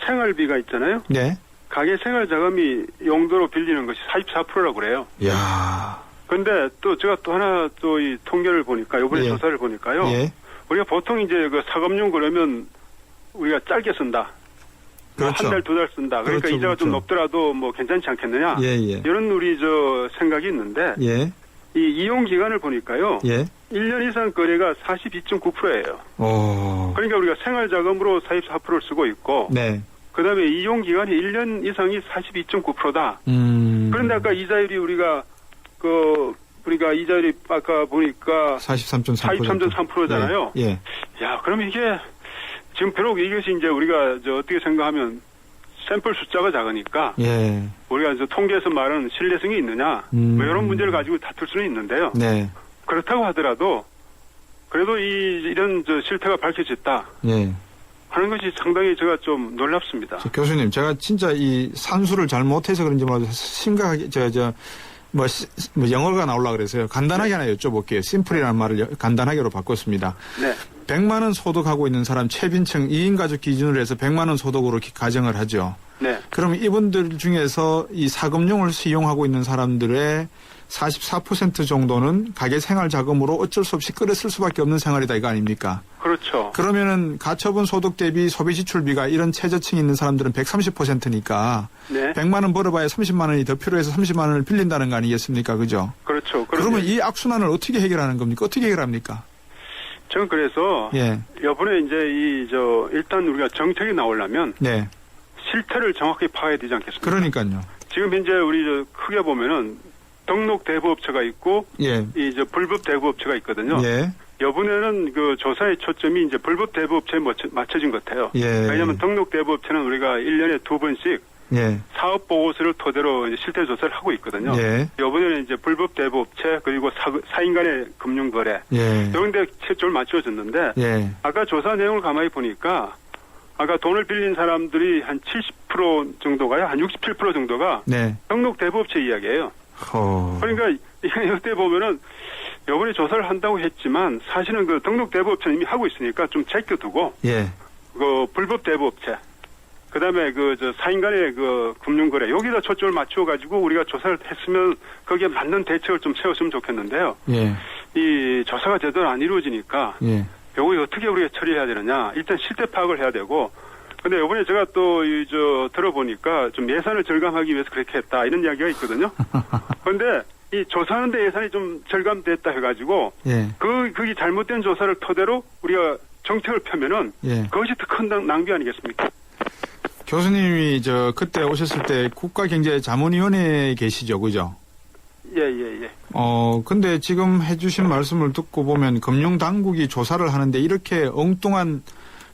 생활비가 있잖아요. 네. 가계 생활 자금이 용도로 빌리는 것이 44%라고 그래요. 야. 근데 또 제가 또 하나 또 이 통계를 보니까 이번에 예. 조사를 보니까요. 예. 우리가 보통 이제 그 사금융 그러면 우리가 짧게 쓴다. 그렇죠. 한 달, 두 달 쓴다. 그러니까 그렇죠, 이자가 그렇죠. 좀 높더라도 뭐 괜찮지 않겠느냐. 예, 예. 이런 우리 생각이 있는데 예. 이 이용 기간을 보니까요. 예. 1년 이상 거래가 42.9%예요. 오. 그러니까 우리가 생활 자금으로 44%를 쓰고 있고 네. 그다음에 이용 기간이 1년 이상이 42.9%다. 그런데 아까 이자율이 우리가 이자율이 아까 보니까 43.3%잖아요. 예. 예. 야, 그럼 이게 지금 비록 이것이 이제 우리가 어떻게 생각하면 샘플 숫자가 작으니까 예. 우리가 통계에서 말하는 신뢰성이 있느냐 뭐 이런 문제를 가지고 다툴 수는 있는데요. 네. 그렇다고 하더라도 그래도 이런 실태가 밝혀졌다. 예. 하는 것이 상당히 제가 좀 놀랍습니다. 교수님, 제가 진짜 이 산수를 잘 못해서 그런지 몰라도 심각하게 뭐 영어가 나오려고 그래서요. 간단하게 하나 여쭤볼게요. 심플이라는 말을 간단하게로 바꿨습니다. 네. 100만 원 소득하고 있는 사람 최빈층 2인 가족 기준으로 해서 100만 원 소득으로 가정을 하죠. 네. 그럼 이분들 중에서 이 사금융을 이용하고 있는 사람들의 44% 정도는 가계 생활 자금으로 어쩔 수 없이 끌어 쓸 수밖에 없는 생활이다 이거 아닙니까? 그렇죠. 그러면은 가처분 소득 대비 소비 지출비가 이런 최저층이 있는 사람들은 130%니까 네. 100만 원 벌어봐야 30만 원이 더 필요해서 30만 원을 빌린다는 거 아니겠습니까? 그죠? 그렇죠. 그러면 이 악순환을 어떻게 해결하는 겁니까? 어떻게 해결합니까? 저는 그래서 예. 이번에 이제 일단 우리가 정책이 나오려면 네. 실태를 정확히 파악해야 되지 않겠습니까? 그러니까요. 지금 현재 우리 크게 보면은 등록 대부업체가 있고 예. 불법 대부업체가 있거든요. 예. 이번에는 그 조사의 초점이 이제 불법 대부업체에 맞춰진 것 같아요. 예. 왜냐하면 등록 대부업체는 우리가 1년에 2번씩 예. 사업 보고서를 토대로 이제 실태 조사를 하고 있거든요. 예. 이번에는 이제 불법 대부업체 그리고 사인 간의 금융 거래 예. 이런 데 초점을 맞춰졌는데 예. 아까 조사 내용을 가만히 보니까 아까 돈을 빌린 사람들이 한 70% 정도가요, 한 67% 정도가 네. 등록 대부업체 이야기예요. 그러니까 이때 보면은 이번에 조사를 한다고 했지만 사실은 그 등록 대부업체는 이미 하고 있으니까 좀 제껴두고 예. 그 불법 대부업체 그다음에 사인 간의 금융 거래 여기다 초점을 맞춰 가지고 우리가 조사를 했으면 거기에 맞는 대책을 좀 세웠으면 좋겠는데요. 예. 이 조사가 제대로 안 이루어지니까 예. 요거 어떻게 우리가 처리해야 되느냐. 일단 실태 파악을 해야 되고 근데 이번에 제가 또 들어보니까 좀 예산을 절감하기 위해서 그렇게 했다 이런 이야기가 있거든요. 그런데 이 조사하는데 예산이 좀 절감됐다 해가지고 예. 그게 잘못된 조사를 토대로 우리가 정책을 펴면은 예. 그것이 더 큰 낭비 아니겠습니까? 교수님이 그때 오셨을 때 국가경제자문위원회에 계시죠, 그죠? 예. 근데 지금 해주신 말씀을 듣고 보면 금융당국이 조사를 하는데 이렇게 엉뚱한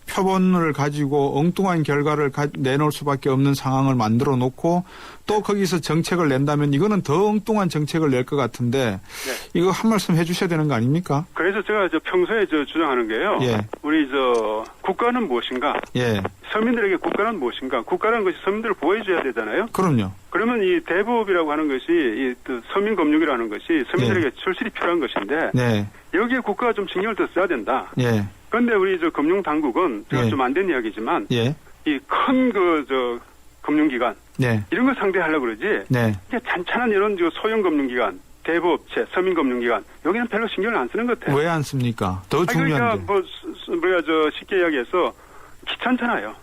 표본을 가지고 엉뚱한 결과를 내놓을 수밖에 없는 상황을 만들어 놓고 또 거기서 정책을 낸다면 이거는 더 엉뚱한 정책을 낼 것 같은데 네. 이거 한 말씀 해주셔야 되는 거 아닙니까? 그래서 제가 평소에 주장하는 게요. 예. 우리 국가는 무엇인가? 예. 서민들에게 국가는 무엇인가? 국가라는 것이 서민들을 보호해줘야 되잖아요. 그럼요. 그러면 이 대부업이라고 하는 것이 서민금융이라는 것이 서민들에게 철실히 필요한 것인데 네. 여기에 국가가 좀 신경을 더 써야 된다. 예. 그런데 우리 금융당국은 제가 예. 좀 안 된 이야기지만 예. 이 큰 금융기관 네. 이런 걸 상대하려고 그러지. 네. 이게 잔잔한 이런 소형 금융기관, 대부업체, 서민금융기관 여기는 별로 신경을 안 쓰는 것 같아요. 왜 안 씁니까? 더 중요한 게. 그러니까 쉽게 이야기해서 귀찮잖아요.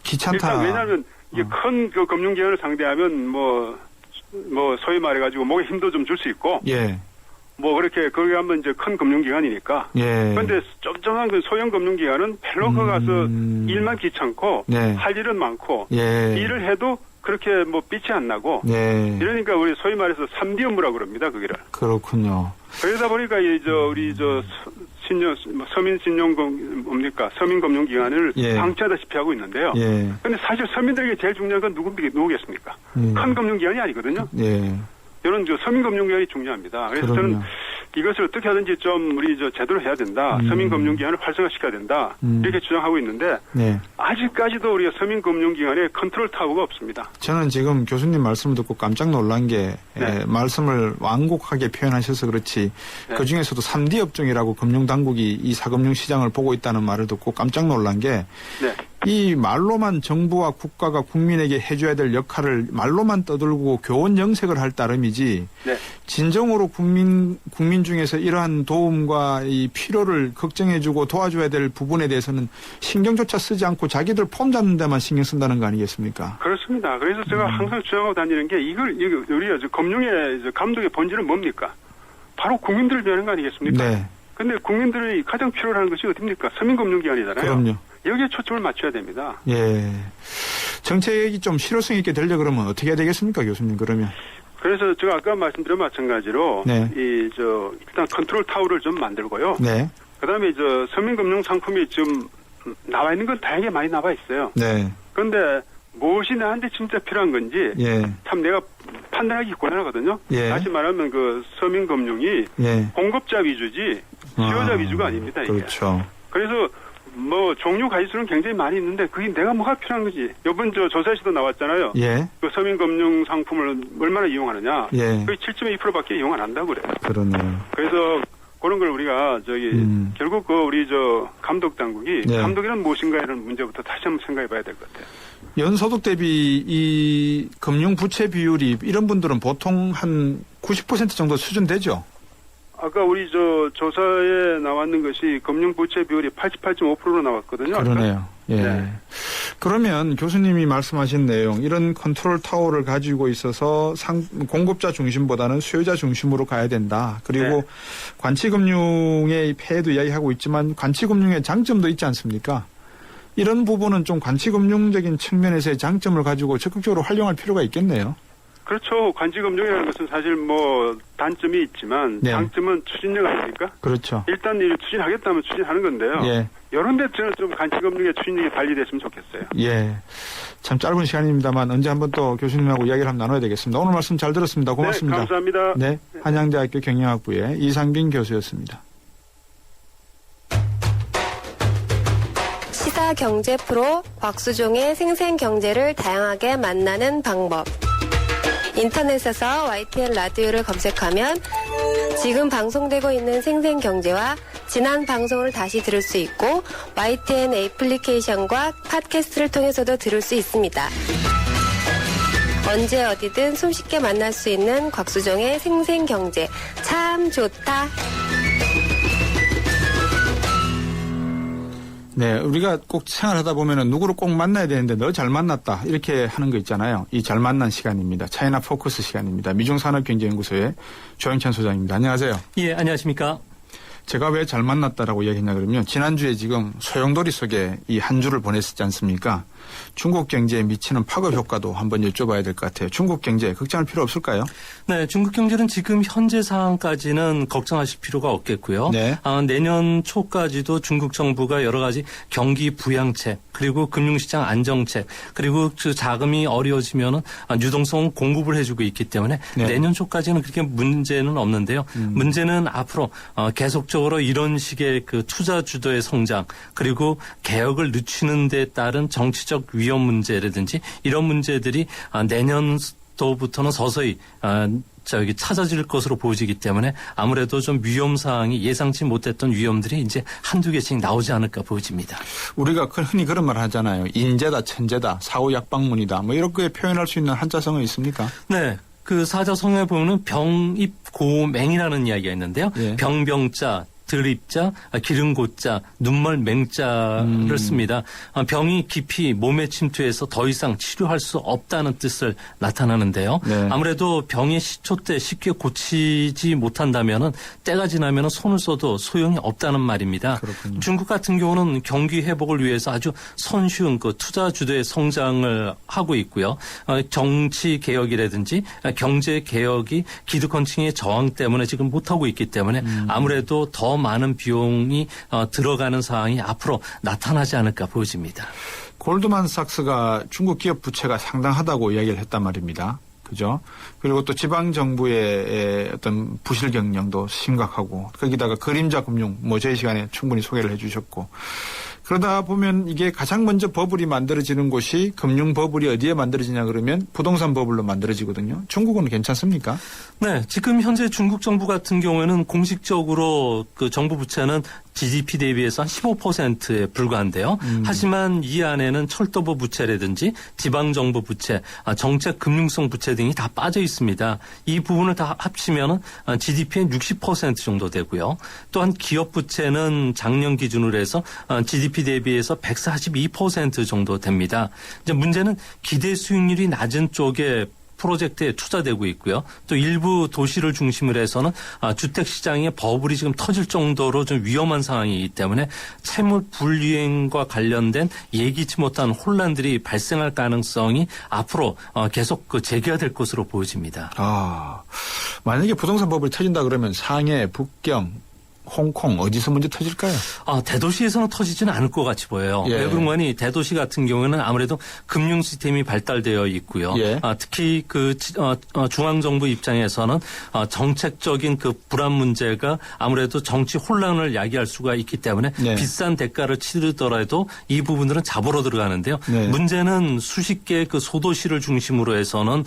귀찮다. 일단 왜냐하면 이게 큰 금융기관을 상대하면 소위 말해가지고 목에 힘도 좀 줄 수 있고. 예. 그렇게 거기 가면 이제 큰 금융기관이니까. 예. 그런데 쫌쫌한 소형 금융기관은 별로 거기 가서 일만 귀찮고 네. 할 일은 많고 예. 일을 해도 그렇게 빛이 안 나고. 네. 이러니까 우리 소위 말해서 3D 업무라고 그럽니다, 거기를. 그렇군요. 그러다 보니까 우리 서민금융기관을 예. 방치하다시피 하고 있는데요. 예. 그런데 사실 서민들에게 제일 중요한 건 누구겠습니까? 큰 금융기관이 아니거든요. 예. 이런 서민금융기관이 중요합니다. 그래서 그럼요. 저는 이것을 어떻게 하든지 좀 우리 제대로 해야 된다. 서민금융기관을 활성화시켜야 된다. 이렇게 주장하고 있는데 네. 아직까지도 우리가 서민금융기관에 컨트롤 타워가 없습니다. 저는 지금 교수님 말씀을 듣고 깜짝 놀란 게 네. 말씀을 완곡하게 표현하셔서 그렇지 네. 그중에서도 3D 업종이라고 금융당국이 이 사금융시장을 보고 있다는 말을 듣고 깜짝 놀란 게 이 말로만 정부와 국가가 국민에게 해줘야 될 역할을 말로만 떠들고 교원 영색을 할 따름이지 네. 진정으로 국민 중에서 이러한 도움과 이 필요를 걱정해주고 도와줘야 될 부분에 대해서는 신경조차 쓰지 않고 자기들 폼 잡는 데만 신경 쓴다는 거 아니겠습니까? 그렇습니다. 그래서 제가 항상 주장하고 다니는 게 우리가 금융의 감독의 본질은 뭡니까? 바로 국민들을 위하는 거 아니겠습니까? 네. 근데 국민들이 가장 필요로 하는 것이 어딥니까? 서민금융기관이잖아요. 그럼요. 여기에 초점을 맞춰야 됩니다. 예. 정책이 좀 실효성 있게 되려 그러면 어떻게 해야 되겠습니까, 교수님, 그러면? 그래서 제가 아까 말씀드린 마찬가지로 네. 일단 컨트롤 타워를 좀 만들고요. 네. 그다음에 서민금융 상품이 지금 나와 있는 건 다양하게 많이 나와 있어요. 네. 그런데 무엇이 나한테 진짜 필요한 건지 예. 참 내가 판단하기 곤란하거든요. 예. 다시 말하면 서민금융이 예. 공급자 위주지 수요자 위주가 아닙니다. 이게. 그렇죠. 그래서 종류 가지수는 굉장히 많이 있는데 그게 내가 뭐가 필요한 거지. 이번 조사에서도 나왔잖아요. 예. 그 서민금융 상품을 얼마나 이용하느냐. 예. 거의 7.2%밖에 이용 안 한다고 그래요. 그러네요. 그래서 그런 걸 우리가 결국 우리 감독 당국이 네. 감독이란 무엇인가 이런 문제부터 다시 한번 생각해 봐야 될 것 같아요. 연소득 대비 이 금융 부채 비율이 이런 분들은 보통 한 90% 정도 수준 되죠? 아까 우리 조사에 나왔는 것이 금융 부채 비율이 88.5%로 나왔거든요. 그러네요. 예. 네. 그러면 교수님이 말씀하신 내용, 이런 컨트롤 타워를 가지고 있어서 공급자 중심보다는 수요자 중심으로 가야 된다. 그리고 관치금융의 폐해도 이야기하고 있지만 관치금융의 장점도 있지 않습니까? 이런 부분은 좀 관치금융적인 측면에서의 장점을 가지고 적극적으로 활용할 필요가 있겠네요. 그렇죠. 관치금융이라는 것은 사실 단점이 있지만 장점은 추진력 아닙니까? 그렇죠. 일단 추진하겠다면 추진하는 건데요. 예. 이런 데 저는 좀 관치금융의 추진력이 발휘됐으면 좋겠어요. 예. 참 짧은 시간입니다만 언제 한번 또 교수님하고 이야기를 한번 나눠야 되겠습니다. 오늘 말씀 잘 들었습니다. 고맙습니다. 네, 감사합니다. 네. 한양대학교 경영학부의 이상빈 교수였습니다. 시사 경제 프로 곽수종의 생생경제를 다양하게 만나는 방법. 인터넷에서 YTN 라디오를 검색하면 지금 방송되고 있는 생생경제와 지난 방송을 다시 들을 수 있고 YTN 애플리케이션과 팟캐스트를 통해서도 들을 수 있습니다. 언제 어디든 손쉽게 만날 수 있는 곽수종의 생생경제 참 좋다. 네, 우리가 꼭 생활하다 보면은 누구를 꼭 만나야 되는데 너 잘 만났다 이렇게 하는 거 있잖아요. 이 잘 만난 시간입니다. 차이나 포커스 시간입니다. 미중산업경제연구소의 조영찬 소장입니다. 안녕하세요. 예, 안녕하십니까. 제가 왜 잘 만났다라고 이야기했냐 그러면 지난주에 지금 소용돌이 속에 이 한 주를 보냈었지 않습니까? 중국 경제에 미치는 파급 효과도 한번 여쭤봐야 될 것 같아요. 중국 경제 걱정할 필요 없을까요? 네, 중국 경제는 지금 현재 상황까지는 걱정하실 필요가 없겠고요. 네. 내년 초까지도 중국 정부가 여러 가지 경기 부양책 그리고 금융시장 안정책 그리고 그 자금이 어려워지면은 유동성 공급을 해주고 있기 때문에 내년 초까지는 그렇게 문제는 없는데요. 문제는 앞으로 계속적으로 이런 식의 그 투자 주도의 성장 그리고 개혁을 늦추는 데 따른 정치적 위험 문제라든지 이런 문제들이 내년도부터는 서서히 찾아질 것으로 보여지기 때문에 아무래도 좀 위험 사항이 예상치 못했던 위험들이 이제 한두 개씩 나오지 않을까 보여집니다. 우리가 흔히 그런 말 하잖아요. 인재다, 천재다, 사후약방문이다. 뭐 이렇게 표현할 수 있는 한자성어 있습니까? 네. 그 사자성어에 보면 병입고맹이라는 이야기가 있는데요. 병병자, 들입자, 기름고자, 눈멀맹자를 씁니다. 병이 깊이 몸에 침투해서 더 이상 치료할 수 없다는 뜻을 나타나는데요. 아무래도 병의 시초 때 쉽게 고치지 못한다면은 때가 지나면은 손을 써도 소용이 없다는 말입니다. 그렇군요. 중국 같은 경우는 경기 회복을 위해서 아주 손쉬운 그 투자 주도의 성장을 하고 있고요. 정치 개혁이라든지 경제 개혁이 기득권층의 저항 때문에 지금 못하고 있기 때문에 아무래도 더 더 많은 비용이 들어가는 상황이 앞으로 나타나지 않을까 보여집니다. 골드만삭스가 중국 기업 부채가 상당하다고 이야기를 했단 말입니다. 그죠? 그리고 또 지방 정부의 어떤 부실 경영도 심각하고 거기다가 그림자 금융 저희 시간에 충분히 소개를 해주셨고 그러다 보면 이게 가장 먼저 버블이 만들어지는 곳이 금융 버블이 어디에 만들어지냐 그러면 부동산 버블로 만들어지거든요. 중국은 괜찮습니까? 네, 지금 현재 중국 정부 같은 경우에는 공식적으로 그 정부 부채는 GDP 대비해서 한 15%에 불과한데요. 하지만 이 안에는 철도부 부채라든지 지방정부 부채, 정책 금융성 부채 등이 다 빠져 있습니다. 이 부분을 다 합치면 GDP의 60% 정도 되고요. 또한 기업 부채는 작년 기준으로 해서 GDP 대비해서 142% 정도 됩니다. 이제 문제는 기대 수익률이 낮은 쪽에 프로젝트에 투자되고 있고요. 또 일부 도시를 중심으로 해서는 주택시장의 버블이 지금 터질 정도로 좀 위험한 상황이기 때문에 채무 불이행과 관련된 예기치 못한 혼란들이 발생할 가능성이 앞으로 계속 재개될 것으로 보여집니다. 만약에 부동산 버블이 터진다 그러면 상해, 북경, 홍콩 어디서 먼저 터질까요? 대도시에서는 터지지는 않을 것 같이 보여요. 예. 왜 그런가니 대도시 같은 경우에는 아무래도 금융 시스템이 발달되어 있고요. 예. 특히 그 중앙 정부 입장에서는 정책적인 그 불안 문제가 아무래도 정치 혼란을 야기할 수가 있기 때문에 네. 비싼 대가를 치르더라도 이 부분들은 잡으러 들어가는데요. 네. 문제는 수십 개의 그 소도시를 중심으로 해서는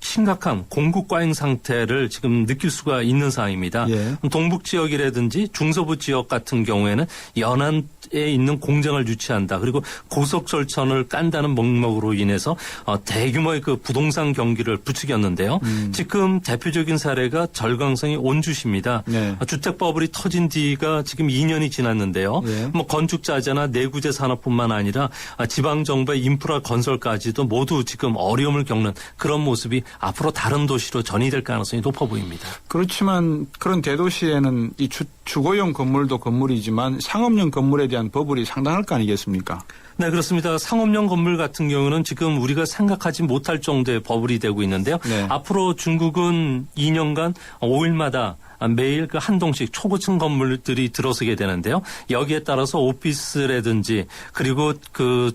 심각한 공급 과잉 상태를 지금 느낄 수가 있는 상황입니다. 예. 동북 지역이라든지 중서부 지역 같은 경우에는 연안에 있는 공장을 유치한다. 그리고 고속철천을 깐다는 목록으로 인해서 대규모의 그 부동산 경기를 부추겼는데요. 지금 대표적인 사례가 절강성의 온주시입니다. 네. 주택 버블이 터진 뒤가 지금 2년이 지났는데요. 예. 건축자재나 내구재 산업뿐만 아니라 지방 정부의 인프라 건설까지도 모두 지금 어려움을 겪는 그런 모습이 앞으로 다른 도시로 전이될 가능성이 높아 보입니다. 그렇지만 그런 대도시에는 이 주거용 건물도 건물이지만 상업용 건물에 대한 버블이 상당할 거 아니겠습니까? 네, 그렇습니다. 상업용 건물 같은 경우는 지금 우리가 생각하지 못할 정도의 버블이 되고 있는데요. 네. 앞으로 중국은 2년간 5일마다 매일 그 한 동씩 초고층 건물들이 들어서게 되는데요. 여기에 따라서 오피스라든지 그리고 그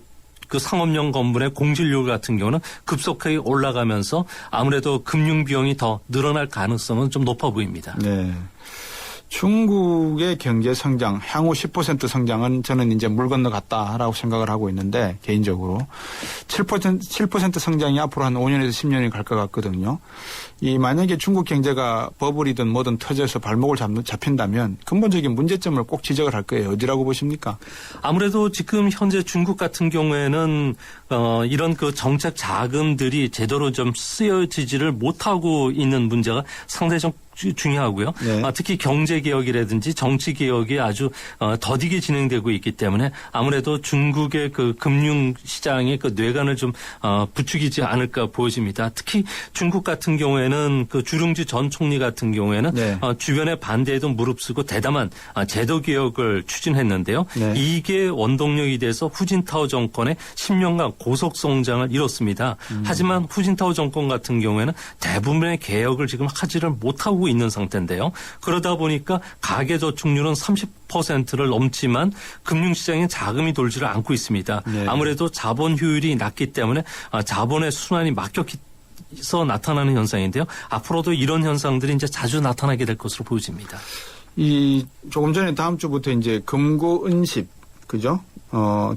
상업용 건물의 공실률 같은 경우는 급속하게 올라가면서 아무래도 금융 비용이 더 늘어날 가능성은 좀 높아 보입니다. 네. 중국의 경제 성장, 향후 10% 성장은 저는 이제 물 건너갔다라고 생각을 하고 있는데 개인적으로 7% 성장이 앞으로 한 5년에서 10년이 갈 것 같거든요. 이 만약에 중국 경제가 버블이든 뭐든 터져서 발목을 잡힌다면 근본적인 문제점을 꼭 지적을 할 거예요. 어디라고 보십니까? 아무래도 지금 현재 중국 같은 경우에는 이런 그 정책 자금들이 제대로 좀 쓰여지지를 못하고 있는 문제가 상당히 좀 중요하고요. 네. 특히 경제개혁이라든지 정치개혁이 아주 더디게 진행되고 있기 때문에 아무래도 중국의 그 금융시장의 그 뇌관을 좀 부추기지 않을까 보여집니다. 특히 중국 같은 경우에는 그 주룽지 전 총리 같은 경우에는 네. 주변의 반대에도 무릅쓰고 대담한 제도개혁을 추진했는데요. 네. 이게 원동력이 돼서 후진타오 정권의 10년간 고속성장을 이뤘습니다. 하지만 후진타오 정권 같은 경우에는 대부분의 개혁을 지금 하지를 못하고 있는 상태인데요. 그러다 보니까 가계저축률은 30%를 넘지만 금융시장에 자금이 돌지를 않고 있습니다. 네. 아무래도 자본 효율이 낮기 때문에 자본의 순환이 막혀서 나타나는 현상인데요. 앞으로도 이런 현상들이 이제 자주 나타나게 될 것으로 보여집니다. 조금 전에 다음 주부터 이제 금고은십, 그죠?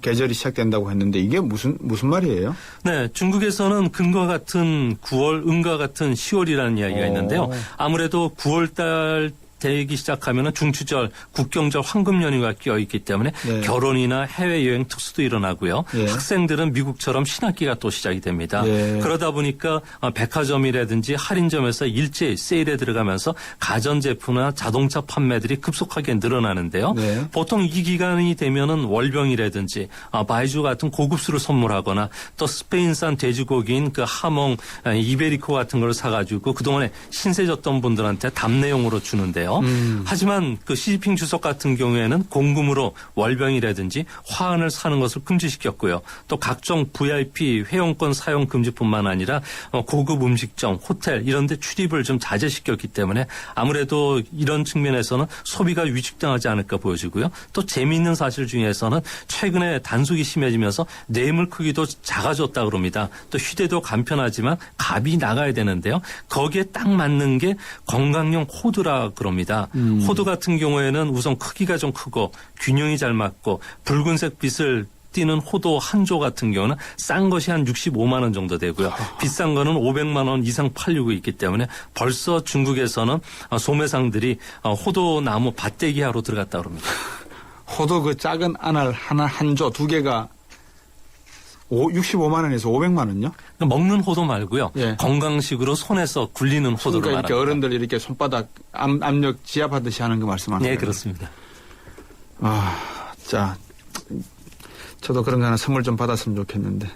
계절이 시작된다고 했는데 이게 무슨 말이에요? 네, 중국에서는 금과 같은 9월, 은과 같은 10월이라는 이야기가 있는데요. 아무래도 9월달 되기 시작하면 중추절, 국경절, 황금 연휴가 끼어 있기 때문에 네. 결혼이나 해외여행 특수도 일어나고요. 네. 학생들은 미국처럼 신학기가 또 시작이 됩니다. 네. 그러다 보니까 백화점이라든지 할인점에서 일제히 세일에 들어가면서 가전제품이나 자동차 판매들이 급속하게 늘어나는데요. 네. 보통 이 기간이 되면은 월병이라든지 바이주 같은 고급술을 선물하거나 또 스페인산 돼지고기인 그 하몽, 이베리코 같은 걸 사가지고 그동안에 신세졌던 분들한테 답례용으로 주는데요. 있는데요. 하지만 그 시진핑 주석 같은 경우에는 공금으로 월병이라든지 화환을 사는 것을 금지시켰고요. 또 각종 VIP 회원권 사용 금지뿐만 아니라 고급 음식점, 호텔 이런 데 출입을 좀 자제시켰기 때문에 아무래도 이런 측면에서는 소비가 위축당하지 않을까 보여지고요. 또 재미있는 사실 중에서는 최근에 단속이 심해지면서 뇌물 크기도 작아졌다 그럽니다. 또 휴대도 간편하지만 값이 나가야 되는데요. 거기에 딱 맞는 게 건강용 호두라 그럽니다. 호두 같은 경우에는 우선 크기가 좀 크고 균형이 잘 맞고 붉은색 빛을 띄는 호두 한 조 같은 경우는 싼 것이 한 65만 원 정도 되고요. 비싼 거는 500만 원 이상 팔리고 있기 때문에 벌써 중국에서는 소매상들이 호두 나무 밭대기 하러 들어갔다 그럽니다. 호두 그 작은 안알 하나 한 조 두 개가 65만 원에서 500만 원요? 먹는 호두 말고요. 예. 건강식으로 손에서 굴리는 호두를 그러니까 말합니다. 이렇게 어른들 이렇게 손바닥 압력 지압하듯이 하는 거 말씀하는 거예요? 네, 그렇습니다. 자, 저도 그런 거 하나 선물 좀 받았으면 좋겠는데.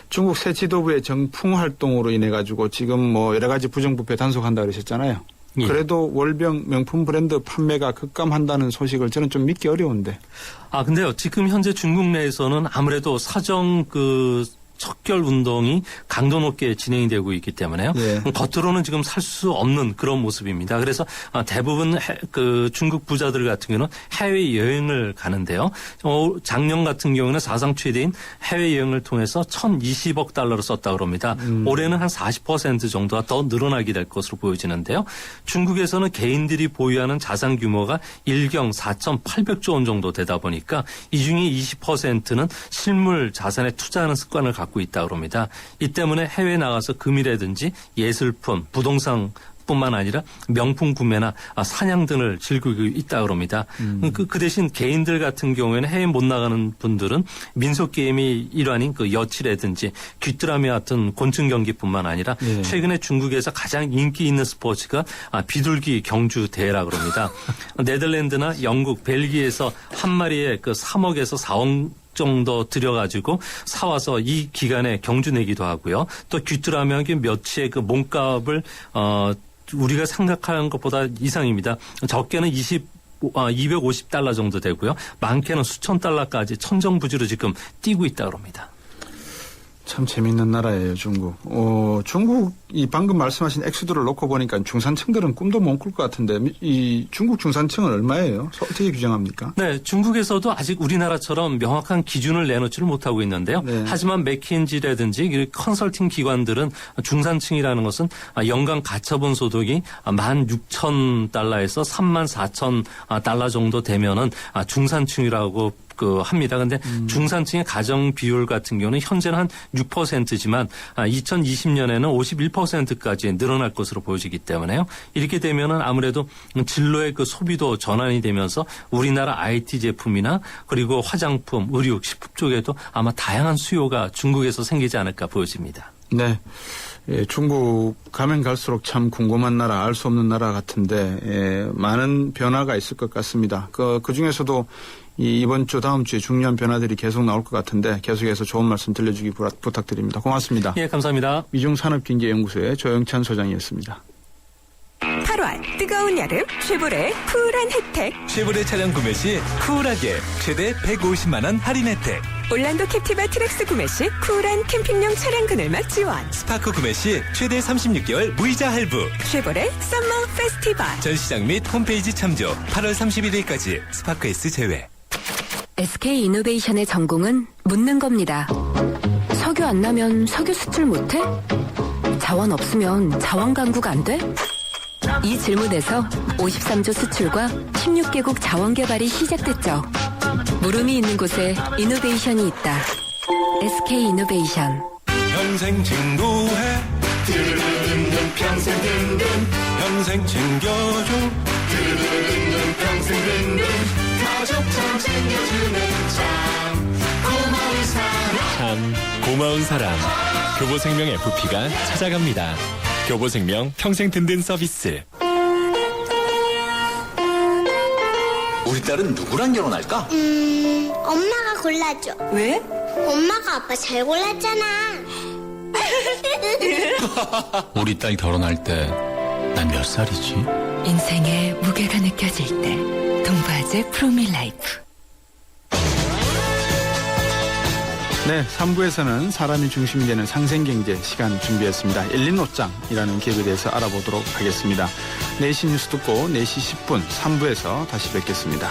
중국 새 지도부의 정풍 활동으로 인해 가지고 지금 뭐 여러 가지 부정부패 단속한다 그러셨잖아요. 예. 그래도 월병 명품 브랜드 판매가 급감한다는 소식을 저는 좀 믿기 어려운데. 근데요. 지금 현재 중국 내에서는 아무래도 사정 척결 운동이 강도 높게 진행이 되고 있기 때문에요. 예. 겉으로는 지금 살 수 없는 그런 모습입니다. 그래서 대부분 중국 부자들 같은 경우는 해외 여행을 가는데요. 작년 같은 경우는 사상 최대인 해외 여행을 통해서 1,020억 달러를 썼다고 합니다. 올해는 한 40% 정도가 더 늘어나게 될 것으로 보여지는데요. 중국에서는 개인들이 보유하는 자산 규모가 일경 4,800조 원 정도 되다 보니까 이 중에 20%는 실물 자산에 투자하는 습관을 갖고 있다고 합니다. 이 때문에 해외에 나가서 금이라든지 예술품, 부동산 뿐만 아니라 명품 구매나 사냥 등을 즐기고 있다고 합니다. 그 대신 개인들 같은 경우에는 해외 못 나가는 분들은 민속게임이 일환인 그 여치라든지 귀뚜라미 같은 곤충 경기뿐만 아니라 최근에 중국에서 가장 인기 있는 스포츠가 비둘기 경주 대회라고 합니다. 네덜란드나 영국, 벨기에에서 한 마리에 그 3억에서 4억 정도 들여가지고 사와서 이 기간에 경주 내기도 하고요. 또 귀뚜라미 몇치의 그 몸값을 우리가 생각하는 것보다 이상입니다. 적게는 250달러 정도 되고요. 많게는 수천 달러까지 천정부지로 지금 뛰고 있다고 합니다. 참 재밌는 나라예요, 중국. 중국이 방금 말씀하신 액수들을 놓고 보니까 중산층들은 꿈도 못 꿀 것 같은데 이 중국 중산층은 얼마예요? 어떻게 규정합니까? 네, 중국에서도 아직 우리나라처럼 명확한 기준을 내놓지를 못하고 있는데요. 네. 하지만 맥킨지라든지 컨설팅 기관들은 중산층이라는 것은 연간 가처분 소득이 16,000달러에서 34,000달러 정도 되면은 중산층이라고 합니다. 그런데 중산층의 가정 비율 같은 경우는 현재는 한 6%지만 2020년에는 51%까지 늘어날 것으로 보여지기 때문에요. 이렇게 되면은 아무래도 진로의 그 소비도 전환이 되면서 우리나라 IT 제품이나 그리고 화장품, 의류, 식품 쪽에도 아마 다양한 수요가 중국에서 생기지 않을까 보여집니다. 네. 중국 가면 갈수록 참 궁금한 나라, 알 수 없는 나라 같은데 많은 변화가 있을 것 같습니다. 그 중에서도 이번 주 다음 주에 중요한 변화들이 계속 나올 것 같은데 계속해서 좋은 말씀 들려주기 부탁드립니다. 고맙습니다. 예, 감사합니다. 미중산업경제연구소의 조영찬 소장이었습니다. 8월 뜨거운 여름 쉐보레 쿨한 혜택. 쉐보레 차량 구매 시 쿨하게 최대 150만 원 할인 혜택. 올란도 캡티바 트랙스 구매 시 쿨한 캠핑용 차량 그늘막 지원. 스파크 구매 시 최대 36개월 무이자 할부. 쉐보레 썸머 페스티벌. 전시장 및 홈페이지 참조. 8월 31일까지 스파크 S 제외. SK 이노베이션의 전공은 묻는 겁니다. 석유 안 나면 석유 수출 못해? 자원 없으면 자원 강국 안 돼? 이 질문에서 53조 수출과 16개국 자원 개발이 시작됐죠. 물음이 있는 곳에 이노베이션이 있다. SK 이노베이션. 평생 친구해 드르르르 평생 든든 평생 챙겨줘 드르르르 평생 든든 가족처럼 챙겨주는 참 고마운 사람. 참 고마운 사람. 교보생명 FP가 찾아갑니다. 교보생명 평생 든든 서비스. 우리 딸은 누구랑 결혼할까? 엄마가 골라줘. 왜? 엄마가 아빠 잘 골랐잖아. 우리 딸 결혼할 때 난 몇 살이지? 인생의 무게가 느껴질 때 동바제 프로밀라이프. 네, 3부에서는 사람이 중심이 되는 상생경제 시간 준비했습니다. 엘린노짱이라는 기업에 대해서 알아보도록 하겠습니다. 4시 뉴스 듣고 4시 10분 3부에서 다시 뵙겠습니다.